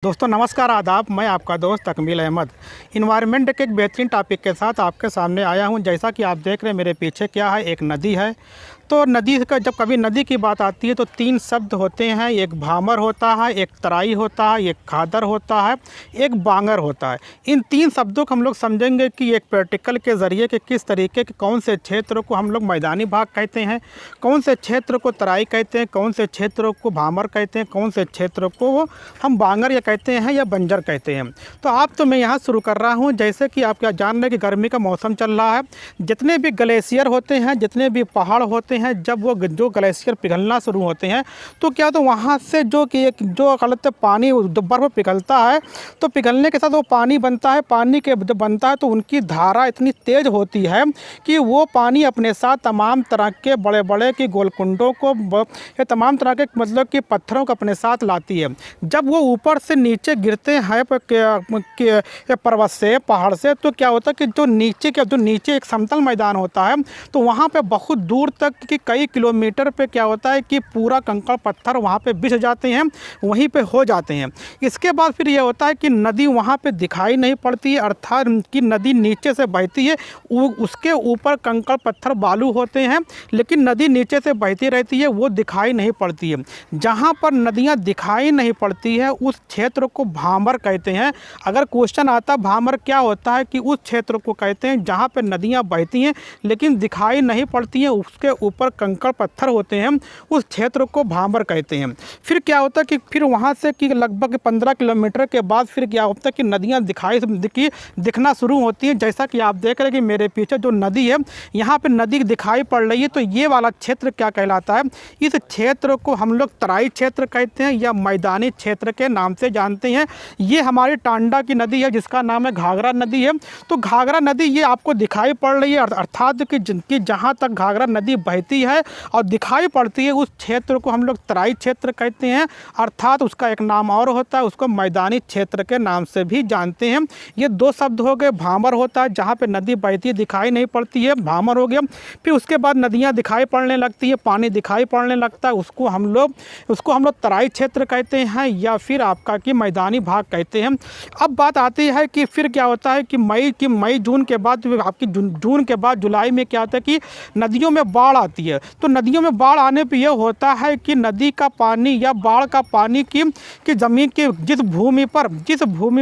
दोस्तों नमस्कार आदाब। मैं आपका दोस्त तकमील अहमद इन्वायरमेंट के एक बेहतरीन टॉपिक के साथ आपके सामने आया हूं। जैसा कि आप देख रहे हैं मेरे पीछे क्या है, एक नदी है। तो नदी का जब कभी नदी की बात आती है तो तीन शब्द होते हैं, एक भामर होता है, एक तराई होता है, एक खादर होता है, एक बांगर होता है। इन तीन शब्दों को हम लोग समझेंगे कि एक प्रैक्टिकल के ज़रिए कि किस तरीके के कौन से क्षेत्र को हम लोग मैदानी भाग कहते हैं, कौन से क्षेत्र को तराई कहते हैं, कौन से क्षेत्र को भामर कहते हैं, कौन से क्षेत्र को हम बांगर या कहते हैं या बंजर कहते हैं। तो आप तो मैं यहाँ शुरू कर रहा हूँ। जैसे कि आप क्या जान रहे हैं कि गर्मी का मौसम चल रहा है। जितने भी ग्लेशियर होते हैं, जितने भी पहाड़ होते हैं, जब वो जो ग्लेशियर पिघलना शुरू होते हैं तो क्या तो वहाँ से जो गलत पानी बर्फ़ पिघलता है, तो पिघलने के साथ वो पानी बनता है। पानी के जब बनता है तो उनकी धारा इतनी तेज़ होती है कि वो पानी अपने साथ तमाम तरह के बड़े बड़े की गोलकुंडों को या तमाम तरह के मतलब कि पत्थरों को अपने साथ लाती है। जब वो ऊपर से नीचे गिरते हैं पर्वत से, पहाड़ से, तो क्या होता है कि जो नीचे एक समतल मैदान होता है तो वहाँ पे बहुत दूर तक कि कई किलोमीटर पे क्या होता है कि पूरा कंकड़ पत्थर वहाँ पे बिछ जाते हैं, वहीं पे हो जाते हैं। इसके बाद फिर ये होता है कि नदी वहाँ पे दिखाई नहीं पड़ती है, अर्थात कि नदी नीचे से बहती है, उसके ऊपर कंकड़ पत्थर बालू होते हैं, लेकिन नदी नीचे से बहती रहती है, वो दिखाई नहीं पड़ती है। जहाँ पर नदियाँ दिखाई नहीं पड़ती है उस क्षेत्र को भामर कहते हैं। अगर क्वेश्चन आता भामर क्या होता है, कि उस क्षेत्र को कहते हैं जहाँ पे नदियाँ बहती हैं लेकिन दिखाई नहीं पड़ती हैं, उसके ऊपर कंकड़ पत्थर होते हैं, उस क्षेत्र को भामर कहते हैं। फिर क्या होता है कि फिर वहाँ से कि लगभग 15 किलोमीटर के बाद फिर क्या होता है कि नदियाँ दिखना शुरू होती हैं। जैसा कि आप देख रहे हैं कि मेरे पीछे जो नदी है, यहाँ पे नदी दिखाई पड़ रही है। तो ये वाला क्षेत्र क्या कहलाता है? इस क्षेत्र को हम लोग तराई क्षेत्र कहते हैं या मैदानी क्षेत्र के नाम से जानते हैं। ये हमारी टांडा की नदी है जिसका नाम है घाघरा नदी है। तो घाघरा नदी ये आपको दिखाई पड़ रही है, अर्थात कि जहाँ तक घाघरा नदी बहती है और दिखाई पड़ती है उस क्षेत्र को हम लोग तराई क्षेत्र कहते हैं, अर्थात उसका एक नाम और होता है, उसको मैदानी क्षेत्र के नाम से भी जानते हैं। ये दो शब्द हो गए। भामर होता है जहाँ पे नदी बहती दिखाई नहीं पड़ती है, भामर हो गया। फिर उसके बाद नदियाँ दिखाई पड़ने लगती है, पानी दिखाई पड़ने लगता है, उसको हम लोग तराई क्षेत्र कहते हैं या फिर आपका कि मैदानी भाग कहते हैं। अब बात आती है कि फिर क्या होता है कि मई जून के बाद आपकी जून के बाद जुलाई में क्या होता है कि नदियों में बाढ़ आती है। तो नदियों में बाढ़ आने पे यह होता है कि नदी का पानी या बाढ़ का पानी की ज़मीन की जिस भूमि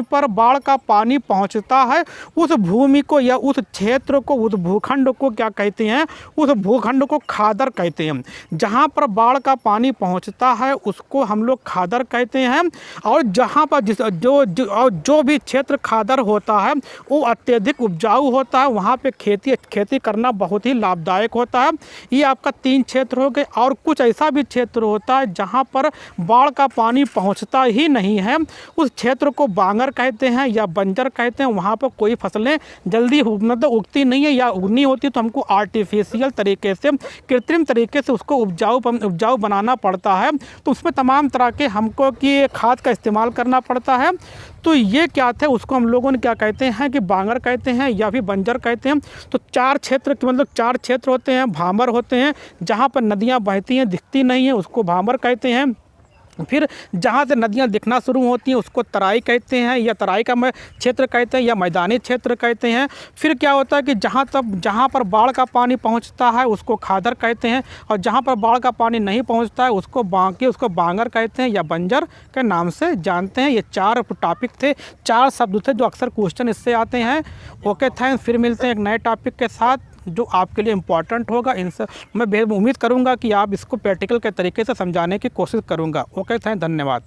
पर बाढ़ का पानी पहुंचता है उस भूमि को या उस क्षेत्र को, उस भूखंड को क्या कहते हैं? उस भूखंड को खादर कहते हैं। जहां पर बाढ़ का पानी पहुंचता है उसको हम लोग खादर कहते हैं। और जहां पर जो भी क्षेत्र खादर होता है वो अत्यधिक उपजाऊ होता है, वहाँ पे खेती करना बहुत ही लाभदायक होता है। ये आपका तीन क्षेत्र हो गए। और कुछ ऐसा भी क्षेत्र होता है जहाँ पर बाढ़ का पानी पहुँचता ही नहीं है, उस क्षेत्र को बांगर कहते हैं या बंजर कहते हैं। वहाँ पर कोई फसलें जल्दी मतलब उगती नहीं है या उगनी होती तो हमको आर्टिफिशियल तरीके से, कृत्रिम तरीके से उसको उपजाऊ बनाना पड़ता है। तो उसमें तमाम तरह के हमको कि खाद का इस्तेमाल करना पड़ता है। तो ये क्या थे, उसको हम लोगों ने क्या कहते हैं कि बांगर कहते हैं या फिर बंजर कहते हैं। तो चार क्षेत्र होते हैं, भामर होते हैं जहाँ पर नदियाँ बहती हैं दिखती नहीं है उसको भामर कहते हैं। फिर जहाँ से नदियाँ दिखना शुरू होती हैं उसको तराई कहते हैं या तराई का क्षेत्र कहते हैं या मैदानी क्षेत्र कहते हैं। फिर क्या होता है कि जहाँ पर बाढ़ का पानी पहुँचता है उसको खादर कहते हैं, और जहाँ पर बाढ़ का पानी नहीं पहुँचता है उसको बांगर कहते हैं या बंजर के नाम से जानते हैं। ये चार टॉपिक थे, चार शब्द थे जो अक्सर क्वेश्चन इससे आते हैं। Okay, thanks. फिर मिलते हैं एक नए टॉपिक के साथ जो आपके लिए इम्पॉर्टेंट होगा। इनसे मैं उम्मीद करूंगा कि आप इसको प्रैक्टिकल के तरीके से समझाने की कोशिश करूंगा। ओके, धन्यवाद।